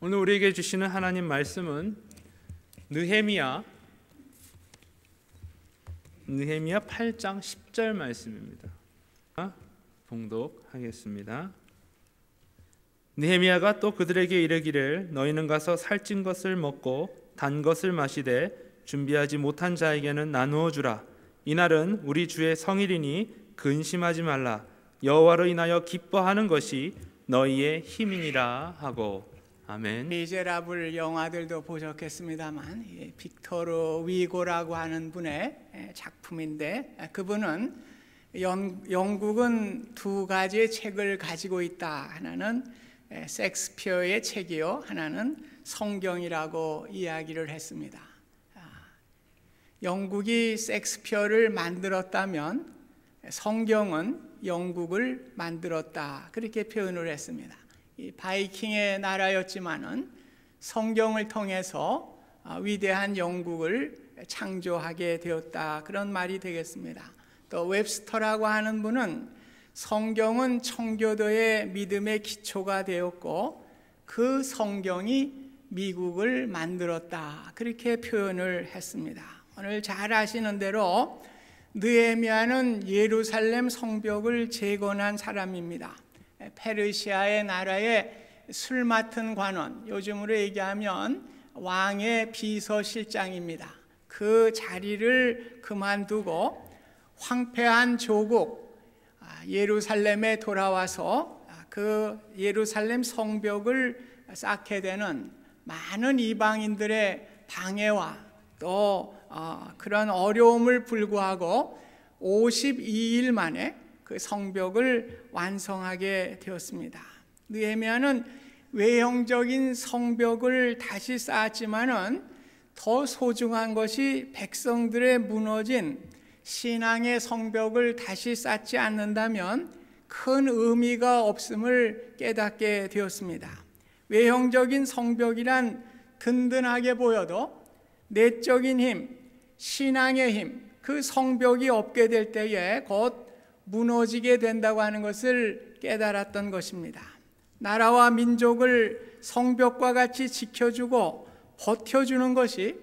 오늘 우리에게 주시는 하나님 말씀은 느헤미야 8장 10절 말씀입니다. 봉독하겠습니다. 느헤미야가 또 그들에게 이르기를 너희는 가서 살찐 것을 먹고 단 것을 마시되 준비하지 못한 자에게는 나누어 주라. 이날은 우리 주의 성일이니 근심하지 말라. 여호와로 인하여 기뻐하는 것이 너희의 힘이니라 하고. 아멘. 미제라블 영화들도 보셨겠습니다만 빅토르 위고라고 하는 분의 작품인데, 그분은 영국은 두 가지의 책을 가지고 있다. 하나는 셰익스피어의 책이요, 하나는 성경이라고 이야기를 했습니다. 영국이 셰익스피어를 만들었다면 성경은 영국을 만들었다, 그렇게 표현을 했습니다. 이 바이킹의 나라였지만은 성경을 통해서 위대한 영국을 창조하게 되었다, 그런 말이 되겠습니다. 또 웹스터라고 하는 분은 성경은 청교도의 믿음의 기초가 되었고 그 성경이 미국을 만들었다, 그렇게 표현을 했습니다. 오늘 잘 아시는 대로 느헤미야는 예루살렘 성벽을 재건한 사람입니다. 페르시아의 나라의 술 맡은 관원, 요즘으로 얘기하면 왕의 비서실장입니다. 그 자리를 그만두고 황폐한 조국 예루살렘에 돌아와서 그 예루살렘 성벽을 쌓게 되는 많은 이방인들의 방해와 또 그런 어려움을 불구하고 52일 만에 그 성벽을 완성하게 되었습니다. 느헤미야는 외형적인 성벽을 다시 쌓았지만은 더 소중한 것이 백성들의 무너진 신앙의 성벽을 다시 쌓지 않는다면 큰 의미가 없음을 깨닫게 되었습니다. 외형적인 성벽이란 든든하게 보여도 내적인 힘, 신앙의 힘, 그 성벽이 없게 될 때에 곧 무너지게 된다고 하는 것을 깨달았던 것입니다. 나라와 민족을 성벽과 같이 지켜주고 버텨주는 것이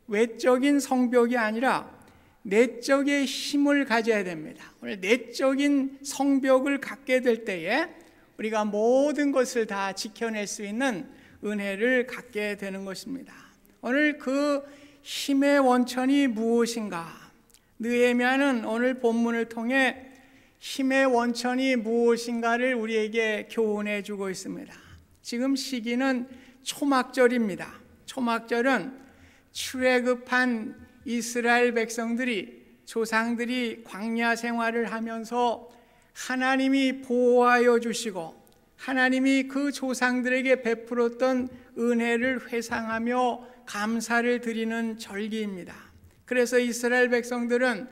외적인 성벽이 아니라 내적의 힘을 가져야 됩니다. 오늘 내적인 성벽을 갖게 될 때에 우리가 모든 것을 다 지켜낼 수 있는 은혜를 갖게 되는 것입니다. 오늘 그 힘의 원천이 무엇인가? 느헤미야는 오늘 본문을 통해 힘의 원천이 무엇인가를 우리에게 교훈해 주고 있습니다. 지금 시기는 초막절입니다. 초막절은 출애굽한 이스라엘 백성들이, 조상들이 광야 생활을 하면서 하나님이 보호하여 주시고 하나님이 그 조상들에게 베풀었던 은혜를 회상하며 감사를 드리는 절기입니다. 그래서 이스라엘 백성들은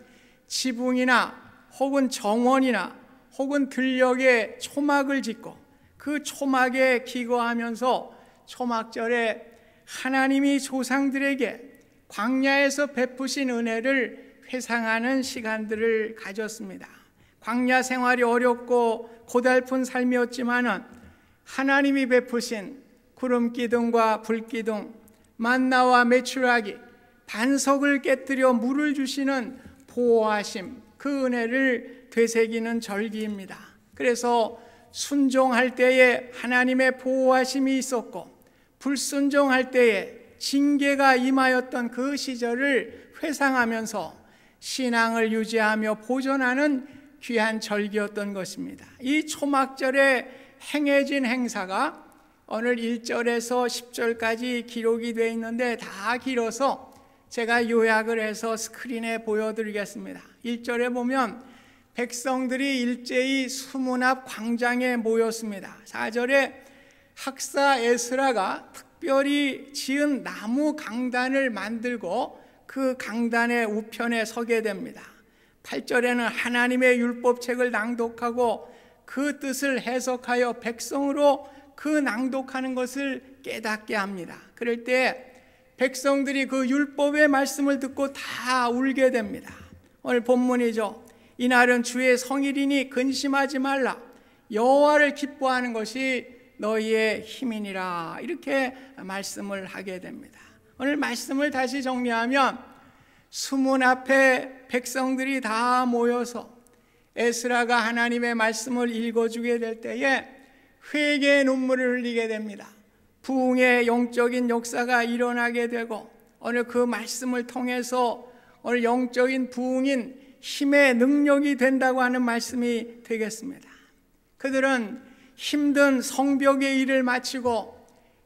지붕이나 혹은 정원이나 혹은 들녘에 초막을 짓고 그 초막에 기거하면서 초막절에 하나님이 조상들에게 광야에서 베푸신 은혜를 회상하는 시간들을 가졌습니다. 광야 생활이 어렵고 고달픈 삶이었지만은 하나님이 베푸신 구름 기둥과 불 기둥, 만나와 메추라기, 반석을 깨뜨려 물을 주시는 보호하심, 그 은혜를 되새기는 절기입니다. 그래서 순종할 때에 하나님의 보호하심이 있었고 불순종할 때에 징계가 임하였던 그 시절을 회상하면서 신앙을 유지하며 보존하는 귀한 절기였던 것입니다. 이 초막절에 행해진 행사가 오늘 1절에서 10절까지 기록이 되어 있는데 다 길어서 제가 요약을 해서 스크린에 보여드리겠습니다. 1절에 보면 백성들이 일제히 수문 앞 광장에 모였습니다. 4절에 학사 에스라가 특별히 지은 나무 강단을 만들고 그 강단의 우편에 서게 됩니다. 8절에는 하나님의 율법책을 낭독하고 그 뜻을 해석하여 백성으로 그 낭독하는 것을 깨닫게 합니다. 그럴 때 백성들이 그 율법의 말씀을 듣고 다 울게 됩니다. 오늘 본문이죠. 이날은 주의 성일이니 근심하지 말라. 여호와를 기뻐하는 것이 너희의 힘이니라, 이렇게 말씀을 하게 됩니다. 오늘 말씀을 다시 정리하면 수문 앞에 백성들이 다 모여서 에스라가 하나님의 말씀을 읽어주게 될 때에 회개의 눈물을 흘리게 됩니다. 부흥의 영적인 역사가 일어나게 되고, 오늘 그 말씀을 통해서 오늘 영적인 부흥인 힘의 능력이 된다고 하는 말씀이 되겠습니다. 그들은 힘든 성벽의 일을 마치고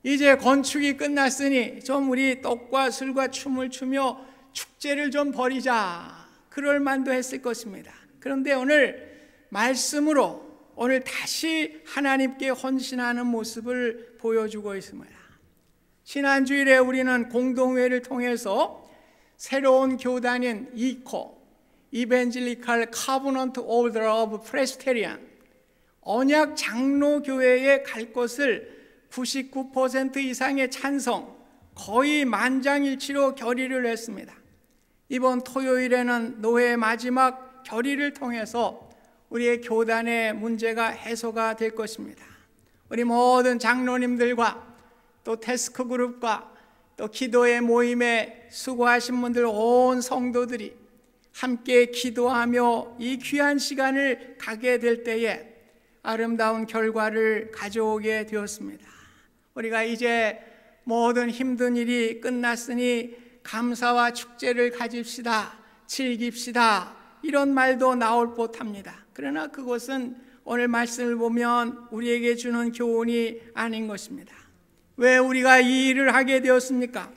이제 건축이 끝났으니 좀 우리 떡과 술과 춤을 추며 축제를 좀 벌이자, 그럴 만도 했을 것입니다. 그런데 오늘 말씀으로 오늘 다시 하나님께 헌신하는 모습을 보여주고 있습니다. 지난 주일에 우리는 공동회를 통해서 새로운 교단인 이코, Evangelical Covenant Order of Presbyterian, 언약 장로교회에 갈 것을 99% 이상의 찬성, 거의 만장일치로 결의를 했습니다. 이번 토요일에는 노회의 마지막 결의를 통해서 우리의 교단의 문제가 해소가 될 것입니다. 우리 모든 장로님들과 또 태스크 그룹과 또 기도의 모임에 수고하신 분들, 온 성도들이 함께 기도하며 이 귀한 시간을 가게 될 때에 아름다운 결과를 가져오게 되었습니다. 우리가 이제 모든 힘든 일이 끝났으니 감사와 축제를 가집시다, 즐깁시다, 이런 말도 나올 법합니다. 그러나 그것은 오늘 말씀을 보면 우리에게 주는 교훈이 아닌 것입니다. 왜 우리가 이 일을 하게 되었습니까?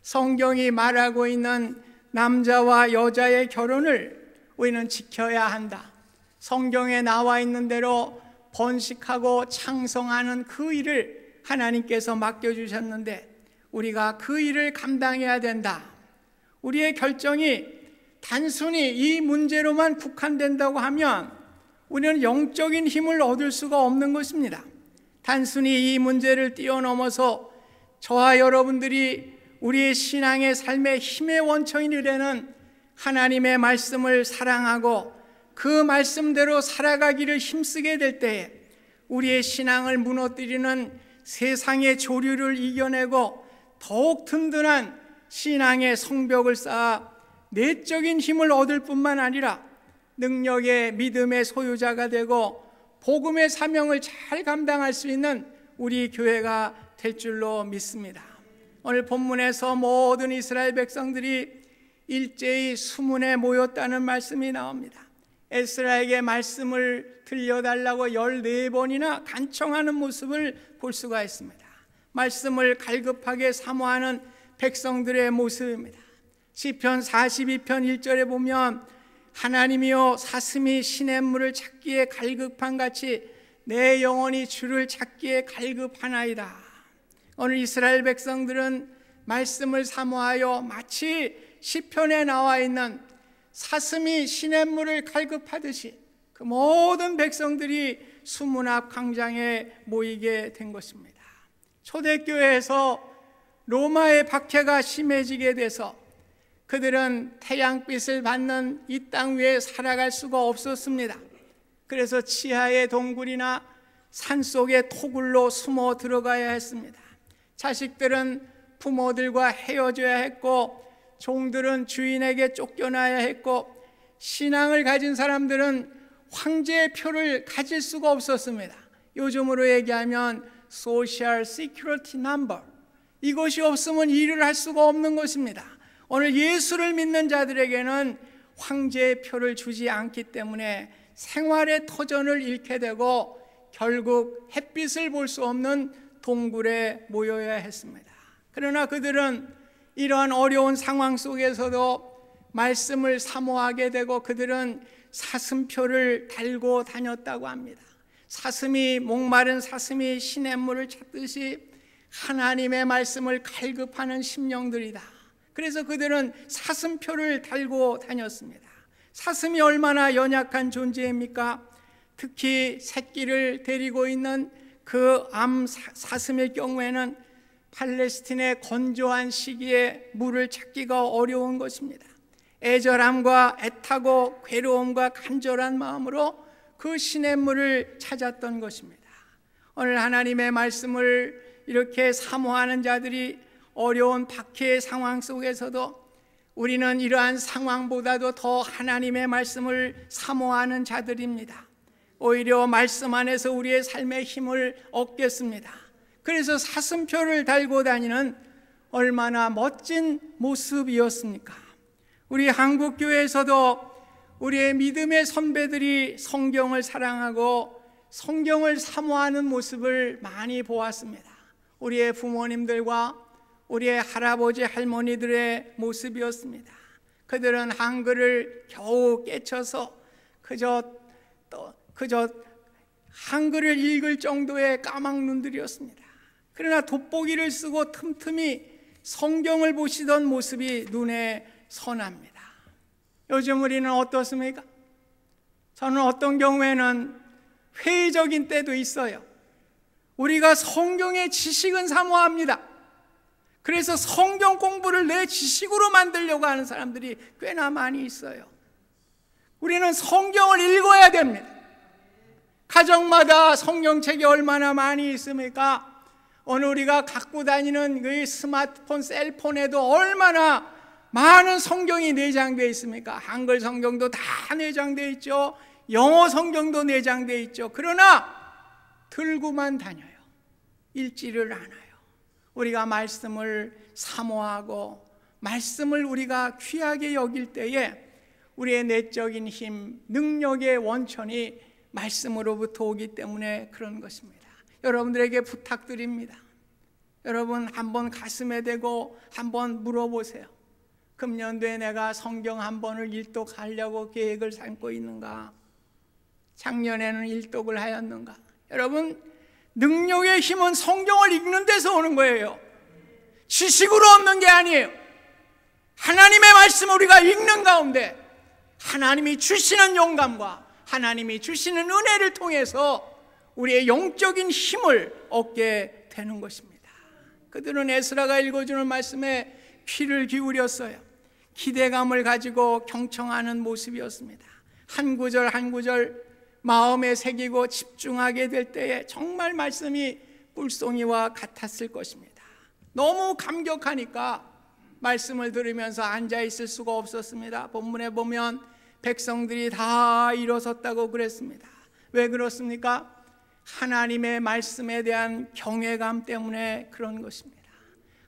성경이 말하고 있는 남자와 여자의 결혼을 우리는 지켜야 한다. 성경에 나와 있는 대로 번식하고 창성하는 그 일을 하나님께서 맡겨주셨는데 우리가 그 일을 감당해야 된다. 우리의 결정이 단순히 이 문제로만 국한된다고 하면 우리는 영적인 힘을 얻을 수가 없는 것입니다. 단순히 이 문제를 뛰어넘어서 저와 여러분들이 우리의 신앙의 삶의 힘의 원천이 되는 하나님의 말씀을 사랑하고 그 말씀대로 살아가기를 힘쓰게 될 때에 우리의 신앙을 무너뜨리는 세상의 조류를 이겨내고 더욱 든든한 신앙의 성벽을 쌓아 내적인 힘을 얻을 뿐만 아니라 능력의 믿음의 소유자가 되고 복음의 사명을 잘 감당할 수 있는 우리 교회가 될 줄로 믿습니다. 오늘 본문에서 모든 이스라엘 백성들이 일제히 수문에 모였다는 말씀이 나옵니다. 에스라에게 말씀을 들려달라고 14번이나 간청하는 모습을 볼 수가 있습니다. 말씀을 갈급하게 사모하는 백성들의 모습입니다. 시편 42편 1절에 보면 하나님이여 사슴이 시냇물을 찾기에 갈급한 같이 내 영혼이 주를 찾기에 갈급하나이다. 오늘 이스라엘 백성들은 말씀을 사모하여 마치 시편에 나와 있는 사슴이 시냇물을 갈급하듯이 그 모든 백성들이 수문 앞 광장에 모이게 된 것입니다. 초대교회에서 로마의 박해가 심해지게 돼서 그들은 태양빛을 받는 이 땅 위에 살아갈 수가 없었습니다. 그래서 지하의 동굴이나 산속의 토굴로 숨어 들어가야 했습니다. 자식들은 부모들과 헤어져야 했고 종들은 주인에게 쫓겨나야 했고 신앙을 가진 사람들은 황제의 표를 가질 수가 없었습니다. 요즘으로 얘기하면 Social Security Number, 이것이 없으면 일을 할 수가 없는 것입니다. 오늘 예수를 믿는 자들에게는 황제의 표를 주지 않기 때문에 생활의 터전을 잃게 되고 결국 햇빛을 볼 수 없는 동굴에 모여야 했습니다. 그러나 그들은 이러한 어려운 상황 속에서도 말씀을 사모하게 되고 그들은 사슴표를 달고 다녔다고 합니다. 사슴이, 목마른 사슴이 시냇물을 찾듯이 하나님의 말씀을 갈급하는 심령들이다. 그래서 그들은 사슴표를 달고 다녔습니다. 사슴이 얼마나 연약한 존재입니까? 특히 새끼를 데리고 있는 그 암 사슴의 경우에는 팔레스틴의 건조한 시기에 물을 찾기가 어려운 것입니다. 애절함과 애타고 괴로움과 간절한 마음으로 그 시냇물을 찾았던 것입니다. 오늘 하나님의 말씀을 이렇게 사모하는 자들이 어려운 박해의 상황 속에서도 우리는 이러한 상황보다도 더 하나님의 말씀을 사모하는 자들입니다. 오히려 말씀 안에서 우리의 삶의 힘을 얻겠습니다. 그래서 사슴표를 달고 다니는 얼마나 멋진 모습이었습니까? 우리 한국교회에서도 우리의 믿음의 선배들이 성경을 사랑하고 성경을 사모하는 모습을 많이 보았습니다. 우리의 부모님들과 우리의 할아버지 할머니들의 모습이었습니다. 그들은 한글을 겨우 깨쳐서 그저 한글을 읽을 정도의 까막눈들이었습니다. 그러나 돋보기를 쓰고 틈틈이 성경을 보시던 모습이 눈에 선합니다. 요즘 우리는 어떻습니까? 저는 어떤 경우에는 회의적인 때도 있어요. 우리가 성경의 지식은 사모합니다. 그래서 성경 공부를 내 지식으로 만들려고 하는 사람들이 꽤나 많이 있어요. 우리는 성경을 읽어야 됩니다. 가정마다 성경책이 얼마나 많이 있습니까? 오늘 우리가 갖고 다니는 그 스마트폰, 셀폰에도 얼마나 많은 성경이 내장되어 있습니까? 한글 성경도 다 내장되어 있죠. 영어 성경도 내장되어 있죠. 그러나 들고만 다녀요. 읽지를 않아요. 우리가 말씀을 사모하고 말씀을 우리가 귀하게 여길 때에 우리의 내적인 힘, 능력의 원천이 말씀으로부터 오기 때문에 그런 것입니다. 여러분들에게 부탁드립니다. 여러분 한번 가슴에 대고 한번 물어보세요. 금년도에 내가 성경 한 번을 일독하려고 계획을 삼고 있는가? 작년에는 일독을 하였는가? 여러분, 능력의 힘은 성경을 읽는 데서 오는 거예요. 지식으로 얻는 게 아니에요. 하나님의 말씀을 우리가 읽는 가운데 하나님이 주시는 영감과 하나님이 주시는 은혜를 통해서 우리의 영적인 힘을 얻게 되는 것입니다. 그들은 에스라가 읽어주는 말씀에 귀를 기울였어요. 기대감을 가지고 경청하는 모습이었습니다. 한 구절 한 구절 마음에 새기고 집중하게 될 때에 정말 말씀이 뿔송이와 같았을 것입니다. 너무 감격하니까 말씀을 들으면서 앉아있을 수가 없었습니다. 본문에 보면 백성들이 다 일어섰다고 그랬습니다. 왜 그렇습니까? 하나님의 말씀에 대한 경외감 때문에 그런 것입니다.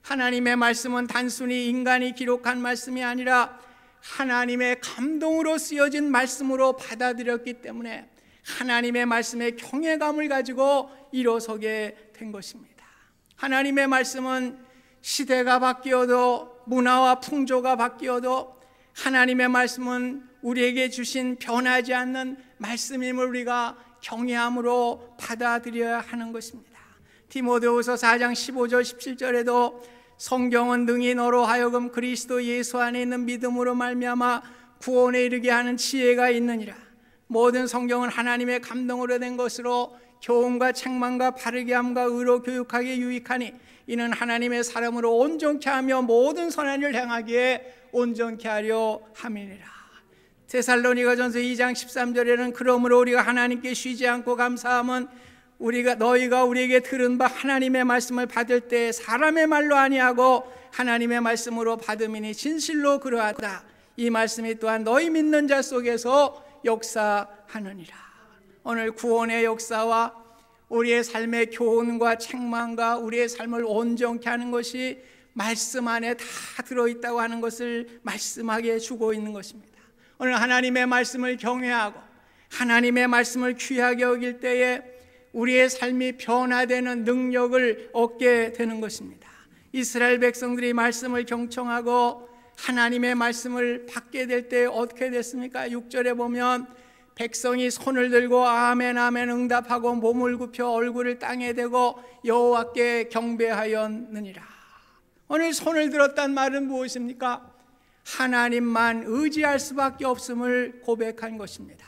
하나님의 말씀은 단순히 인간이 기록한 말씀이 아니라 하나님의 감동으로 쓰여진 말씀으로 받아들였기 때문에 하나님의 말씀에 경외감을 가지고 일어서게 된 것입니다. 하나님의 말씀은 시대가 바뀌어도 문화와 풍조가 바뀌어도 하나님의 말씀은 우리에게 주신 변하지 않는 말씀임을 우리가 경외함으로 받아들여야 하는 것입니다. 디모데후서 4장 15절 17절에도 성경은 능히 너로 하여금 그리스도 예수 안에 있는 믿음으로 말미암아 구원에 이르게 하는 지혜가 있느니라. 모든 성경은 하나님의 감동으로 된 것으로 교훈과 책망과 바르게 함과 의로 교육하기에 유익하니 이는 하나님의 사람으로 온전케 하며 모든 선한 일을 행하기에 온전케 하려 함이니라. 데살로니가전서 2장 13절에는 그러므로 우리가 하나님께 쉬지 않고 감사함은 너희가 우리에게 들은 바 하나님의 말씀을 받을 때 사람의 말로 아니하고 하나님의 말씀으로 받음이니 진실로 그러하다. 이 말씀이 또한 너희 믿는 자 속에서 역사하느니라. 오늘 구원의 역사와 우리의 삶의 교훈과 책망과 우리의 삶을 온전케 하는 것이 말씀 안에 다 들어있다고 하는 것을 말씀하게 주고 있는 것입니다. 오늘 하나님의 말씀을 경외하고 하나님의 말씀을 귀하게 여길 때에 우리의 삶이 변화되는 능력을 얻게 되는 것입니다. 이스라엘 백성들이 말씀을 경청하고 하나님의 말씀을 받게 될 때 어떻게 됐습니까? 6절에 보면 백성이 손을 들고 아멘 아멘 응답하고 몸을 굽혀 얼굴을 땅에 대고 여호와께 경배하였느니라. 오늘 손을 들었단 말은 무엇입니까? 하나님만 의지할 수밖에 없음을 고백한 것입니다.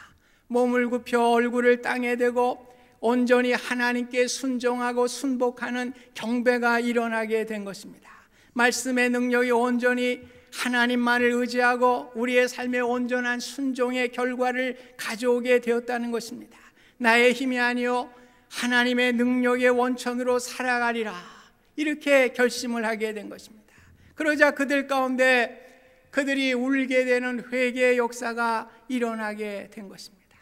몸을 굽혀 얼굴을 땅에 대고 온전히 하나님께 순종하고 순복하는 경배가 일어나게 된 것입니다. 말씀의 능력이 온전히 하나님만을 의지하고 우리의 삶의 온전한 순종의 결과를 가져오게 되었다는 것입니다. 나의 힘이 아니요 하나님의 능력의 원천으로 살아가리라, 이렇게 결심을 하게 된 것입니다. 그러자 그들 가운데 그들이 울게 되는 회개의 역사가 일어나게 된 것입니다.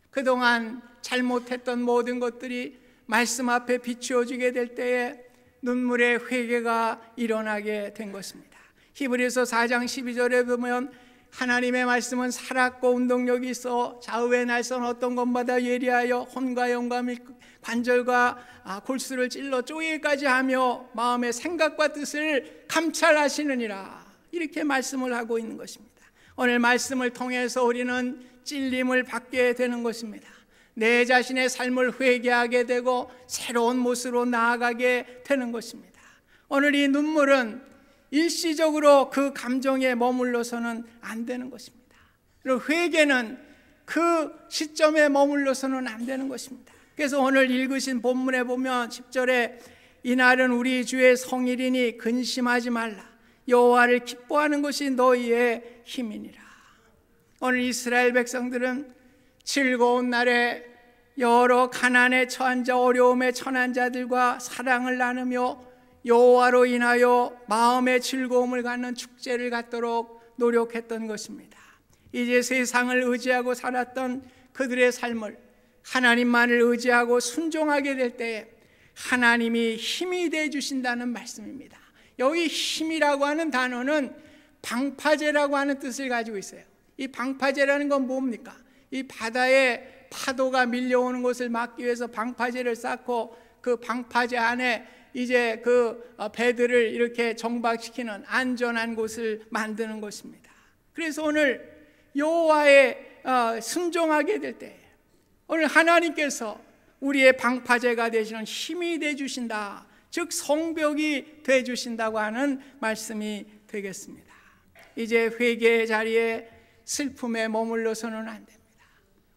그동안 잘못했던 모든 것들이 말씀 앞에 비추어지게 될 때에 눈물의 회개가 일어나게 된 것입니다. 히브리서 4장 12절에 보면 하나님의 말씀은 살았고 운동력이 있어 좌우의 날선 어떤 것마다 예리하여 혼과 영과 관절과 골수를 찔러 쪼개기까지 하며 마음의 생각과 뜻을 감찰하시느니라, 이렇게 말씀을 하고 있는 것입니다. 오늘 말씀을 통해서 우리는 찔림을 받게 되는 것입니다. 내 자신의 삶을 회개하게 되고 새로운 모습으로 나아가게 되는 것입니다. 오늘 이 눈물은 일시적으로 그 감정에 머물러서는 안 되는 것입니다. 그리고 회개는 그 시점에 머물러서는 안 되는 것입니다. 그래서 오늘 읽으신 본문에 보면 10절에 이날은 우리 주의 성일이니 근심하지 말라, 여호와를 기뻐하는 것이 너희의 힘이니라. 오늘 이스라엘 백성들은 즐거운 날에 여러 가난에 처한 자, 어려움에 처한 자들과 사랑을 나누며 여호와로 인하여 마음의 즐거움을 갖는 축제를 갖도록 노력했던 것입니다. 이제 세상을 의지하고 살았던 그들의 삶을 하나님만을 의지하고 순종하게 될 때에 하나님이 힘이 되어 주신다는 말씀입니다. 여기 힘이라고 하는 단어는 방파제라고 하는 뜻을 가지고 있어요. 이 방파제라는 건 뭡니까? 이 바다에 파도가 밀려오는 것을 막기 위해서 방파제를 쌓고 그 방파제 안에 이제 그 배들을 이렇게 정박시키는 안전한 곳을 만드는 것입니다. 그래서 오늘 여호와의 순종하게 될 때 오늘 하나님께서 우리의 방파제가 되시는 힘이 되어 주신다, 즉 성벽이 되어 주신다고 하는 말씀이 되겠습니다. 이제 회개의 자리에 슬픔에 머물러서는 안 됩니다.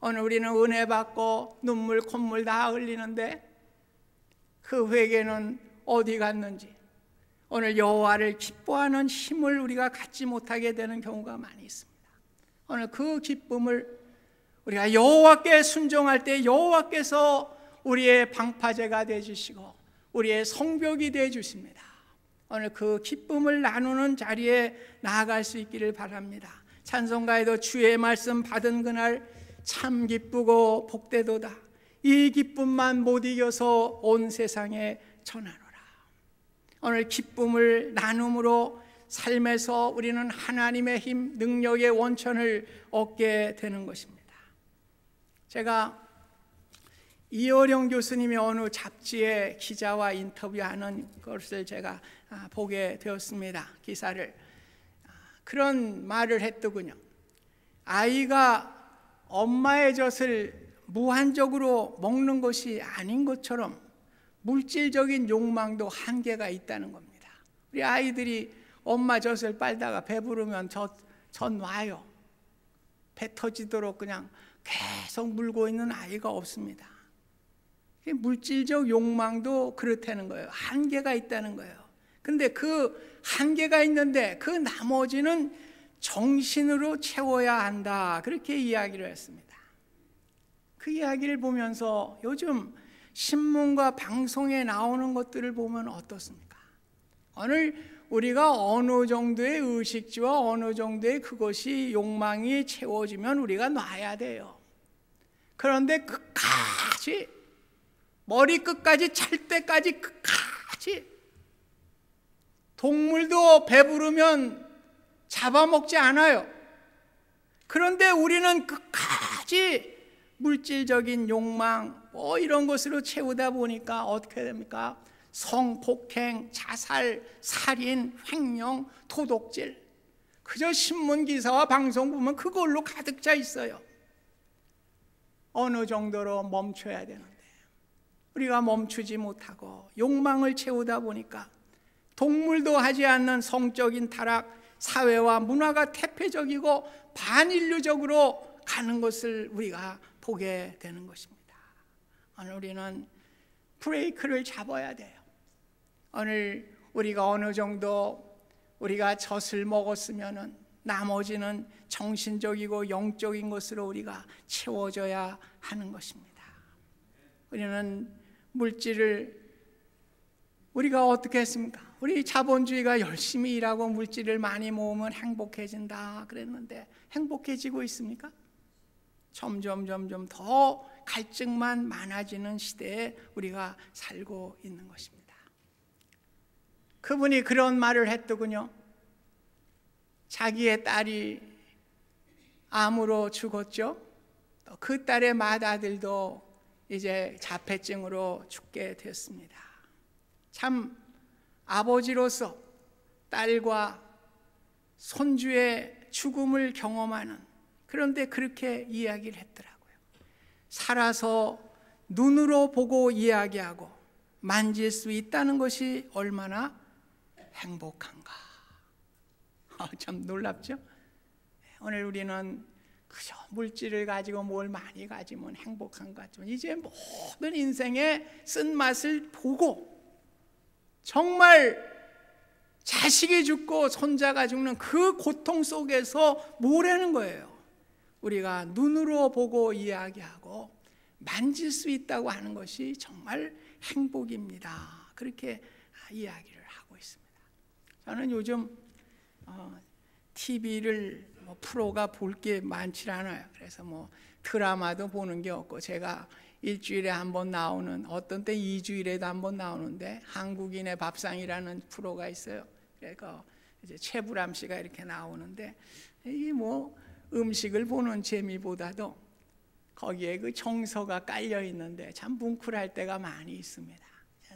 오늘 우리는 은혜 받고 눈물 콧물 다 흘리는데 그 회개는 어디 갔는지, 오늘 여호와를 기뻐하는 힘을 우리가 갖지 못하게 되는 경우가 많이 있습니다. 오늘 그 기쁨을 우리가 여호와께 순종할 때 여호와께서 우리의 방파제가 되어 주시고 우리의 성벽이 되어 주십니다. 오늘 그 기쁨을 나누는 자리에 나아갈 수 있기를 바랍니다. 찬송가에도 주의 말씀 받은 그날 참 기쁘고 복되도다, 이 기쁨만 못 이겨서 온 세상에 전하노라. 오늘 기쁨을 나눔으로 삶에서 우리는 하나님의 힘, 능력의 원천을 얻게 되는 것입니다. 제가 이어령 교수님이 어느 잡지에 기자와 인터뷰하는 것을 제가 보게 되었습니다. 기사를. 그런 말을 했더군요. 아이가 엄마의 젖을 무한적으로 먹는 것이 아닌 것처럼 물질적인 욕망도 한계가 있다는 겁니다. 우리 아이들이 엄마 젖을 빨다가 배부르면 젖 놔요. 배 터지도록 그냥 계속 물고 있는 아이가 없습니다. 물질적 욕망도 그렇다는 거예요. 한계가 있다는 거예요. 근데 그 한계가 있는데 그 나머지는 정신으로 채워야 한다, 그렇게 이야기를 했습니다. 그 이야기를 보면서 요즘 신문과 방송에 나오는 것들을 보면 어떻습니까? 오늘 우리가 어느 정도의 의식주와 어느 정도의 그것이 욕망이 채워지면 우리가 놔야 돼요. 그런데 끝까지, 머리끝까지 찰 때까지 끝까지, 동물도 배부르면 잡아먹지 않아요. 그런데 우리는 끝까지 물질적인 욕망 이런 것으로 채우다 보니까 어떻게 됩니까? 성폭행, 자살, 살인, 횡령, 도둑질, 그저 신문기사와 방송 보면 그걸로 가득 차 있어요. 어느 정도로 멈춰야 되는데 우리가 멈추지 못하고 욕망을 채우다 보니까 동물도 하지 않는 성적인 타락, 사회와 문화가 태폐적이고 반인류적으로 가는 것을 우리가 보게 되는 것입니다. 오늘 우리는 브레이크를 잡아야 돼요. 오늘 우리가 어느 정도 우리가 젖을 먹었으면은 나머지는 정신적이고 영적인 것으로 우리가 채워져야 하는 것입니다. 우리는 물질을 우리가 어떻게 했습니까? 우리 자본주의가 열심히 일하고 물질을 많이 모으면 행복해진다 그랬는데 행복해지고 있습니까? 점점 더 갈증만 많아지는 시대에 우리가 살고 있는 것입니다. 그분이 그런 말을 했더군요. 자기의 딸이 암으로 죽었죠. 또 그 딸의 맏아들도 이제 자폐증으로 죽게 됐습니다. 참 아버지로서 딸과 손주의 죽음을 경험하는, 그런데 그렇게 이야기를 했더라고요. 살아서 눈으로 보고 이야기하고 만질 수 있다는 것이 얼마나 행복한가. 참 놀랍죠? 오늘 우리는 그저 물질을 가지고 뭘 많이 가지면 행복한 것 같지만 이제 모든 인생의 쓴맛을 보고 정말 자식이 죽고 손자가 죽는 그 고통 속에서 뭐라는 거예요? 우리가 눈으로 보고 이야기하고 만질 수 있다고 하는 것이 정말 행복입니다. 그렇게 이야기를 하고 있습니다. 저는 요즘 TV를 프로가 볼 게 많지 않아요. 그래서 드라마도 보는 게 없고, 제가 일주일에 한 번 나오는, 어떤 때 2주일에도 한 번 나오는데 한국인의 밥상이라는 프로가 있어요. 그러니까 이제 최불암 씨가 이렇게 나오는데, 이 음식을 보는 재미보다도 거기에 그 정서가 깔려 있는데 참 뭉클할 때가 많이 있습니다.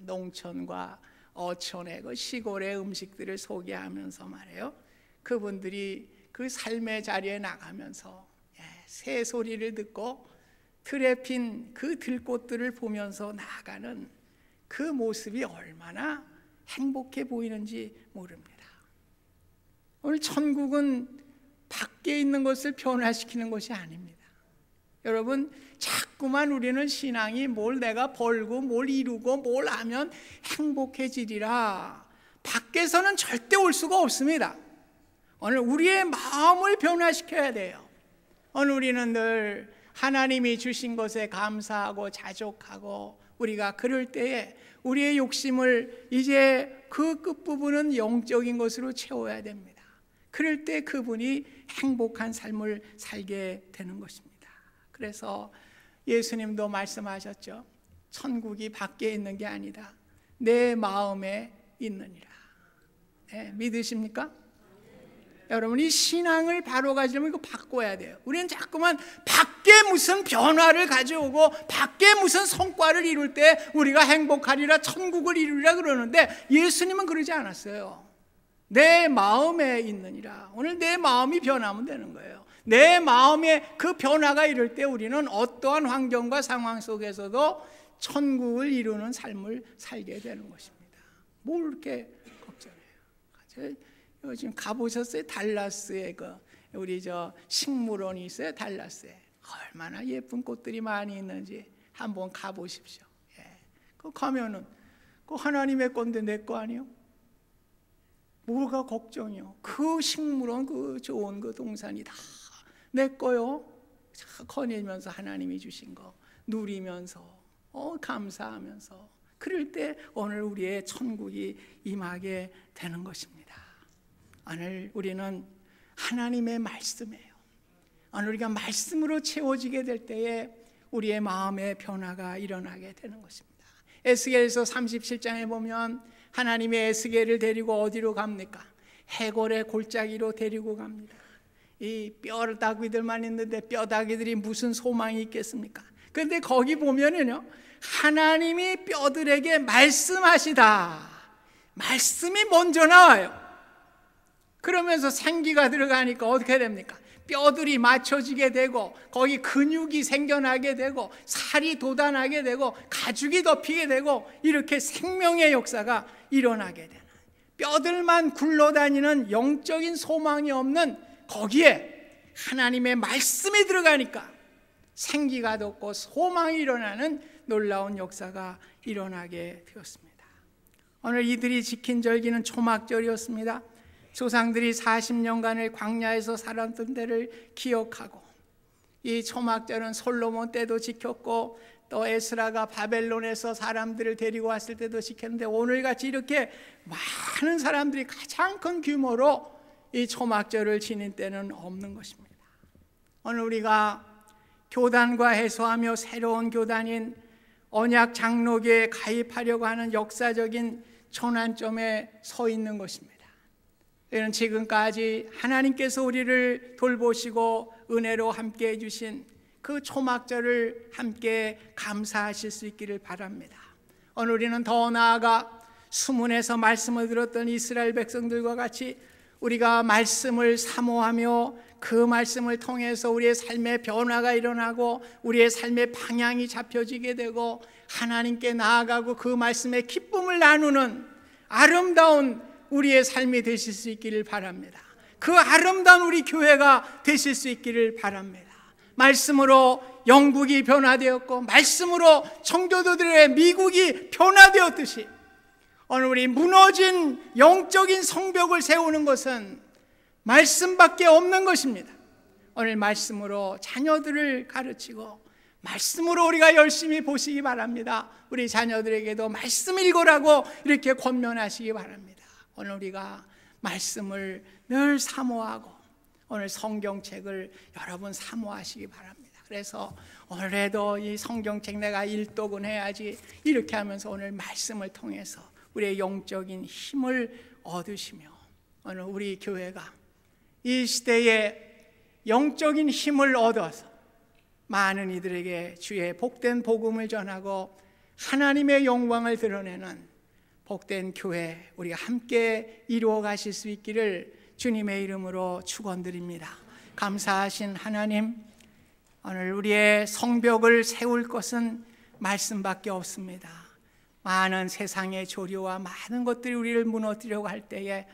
농촌과 어촌의 그 시골의 음식들을 소개하면서 말이에요. 그분들이 그 삶의 자리에 나가면서 새 소리를 듣고 틀에 핀 그 들꽃들을 보면서 나아가는 그 모습이 얼마나 행복해 보이는지 모릅니다. 오늘 천국은 밖에 있는 것을 변화시키는 것이 아닙니다. 여러분, 자꾸만 우리는 신앙이 뭘 내가 벌고 뭘 이루고 뭘 하면 행복해지리라, 밖에서는 절대 올 수가 없습니다. 오늘 우리의 마음을 변화시켜야 돼요. 오늘 우리는 늘 하나님이 주신 것에 감사하고 자족하고, 우리가 그럴 때에 우리의 욕심을 이제 그 끝부분은 영적인 것으로 채워야 됩니다. 그럴 때 그분이 행복한 삶을 살게 되는 것입니다. 그래서 예수님도 말씀하셨죠. 천국이 밖에 있는 게 아니다, 내 마음에 있느니라. 믿으십니까? 여러분, 이 신앙을 바로 가지려면 이거 바꿔야 돼요. 우리는 자꾸만 밖에 무슨 변화를 가져오고 밖에 무슨 성과를 이룰 때 우리가 행복하리라, 천국을 이루리라 그러는데, 예수님은 그러지 않았어요. 내 마음에 있느니라. 오늘 내 마음이 변하면 되는 거예요. 내 마음에 그 변화가 이룰 때 우리는 어떠한 환경과 상황 속에서도 천국을 이루는 삶을 살게 되는 것입니다. 뭘 이렇게 걱정해요? 지금 가보셨어요? 달라스에 우리 식물원이 있어요. 달라스에 얼마나 예쁜 꽃들이 많이 있는지 한번 가보십시오. 그 가면은 그 하나님의 건데 내 거 아니요? 뭐가 걱정이요? 그 식물원, 그 좋은 그 동산이 다 내 거요. 거닐면서 하나님이 주신 거 누리면서 감사하면서, 그럴 때 오늘 우리의 천국이 임하게 되는 것입니다. 오늘 우리는 하나님의 말씀이에요. 오늘 우리가 말씀으로 채워지게 될 때에 우리의 마음의 변화가 일어나게 되는 것입니다. 에스겔서 37장에 보면 하나님이 에스겔을 데리고 어디로 갑니까? 해골의 골짜기로 데리고 갑니다. 이 뼈다귀들만 있는데 뼈다귀들이 무슨 소망이 있겠습니까? 그런데 거기 보면은요, 하나님이 뼈들에게 말씀하시다, 말씀이 먼저 나와요. 그러면서 생기가 들어가니까 어떻게 됩니까? 뼈들이 맞춰지게 되고, 거기 근육이 생겨나게 되고, 살이 돋아나게 되고, 가죽이 덮이게 되고, 이렇게 생명의 역사가 일어나게 되는, 뼈들만 굴러다니는 영적인 소망이 없는 거기에 하나님의 말씀이 들어가니까 생기가 돋고 소망이 일어나는 놀라운 역사가 일어나게 되었습니다. 오늘 이들이 지킨 절기는 초막절이었습니다. 조상들이 40년간을 광야에서 살았던 때를 기억하고, 이 초막절은 솔로몬 때도 지켰고 또 에스라가 바벨론에서 사람들을 데리고 왔을 때도 지켰는데 오늘같이 이렇게 많은 사람들이 가장 큰 규모로 이 초막절을 지닌 때는 없는 것입니다. 오늘 우리가 교단과 해소하며 새로운 교단인 언약 장로교에 가입하려고 하는 역사적인 전환점에 서 있는 것입니다. 이는 지금까지 하나님께서 우리를 돌보시고 은혜로 함께 해주신 그 초막절을 함께 감사하실 수 있기를 바랍니다. 오늘 우리는 더 나아가 수문에서 말씀을 들었던 이스라엘 백성들과 같이 우리가 말씀을 사모하며 그 말씀을 통해서 우리의 삶의 변화가 일어나고 우리의 삶의 방향이 잡혀지게 되고 하나님께 나아가고 그 말씀의 기쁨을 나누는 아름다운 우리의 삶이 되실 수 있기를 바랍니다. 그 아름다운 우리 교회가 되실 수 있기를 바랍니다. 말씀으로 영국이 변화되었고 말씀으로 청교도들의 미국이 변화되었듯이 오늘 우리 무너진 영적인 성벽을 세우는 것은 말씀밖에 없는 것입니다. 오늘 말씀으로 자녀들을 가르치고 말씀으로 우리가 열심히 보시기 바랍니다. 우리 자녀들에게도 말씀 읽으라고 이렇게 권면하시기 바랍니다. 오늘 우리가 말씀을 늘 사모하고 오늘 성경책을 여러분 사모하시기 바랍니다. 그래서 오늘도 이 성경책 내가 일독은 해야지 이렇게 하면서 오늘 말씀을 통해서 우리의 영적인 힘을 얻으시며 오늘 우리 교회가 이 시대에 영적인 힘을 얻어서 많은 이들에게 주의 복된 복음을 전하고 하나님의 영광을 드러내는 복된 교회 우리가 함께 이루어 가실 수 있기를 주님의 이름으로 축원드립니다. 감사하신 하나님, 오늘 우리의 성벽을 세울 것은 말씀밖에 없습니다. 많은 세상의 조류와 많은 것들이 우리를 무너뜨리려고 할 때에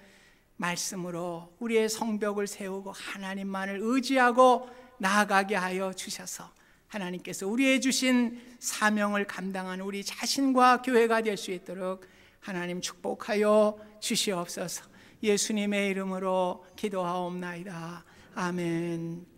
말씀으로 우리의 성벽을 세우고 하나님만을 의지하고 나아가게 하여 주셔서 하나님께서 우리의 주신 사명을 감당하는 우리 자신과 교회가 될 수 있도록 하나님 축복하여 주시옵소서. 예수님의 이름으로 기도하옵나이다. 아멘.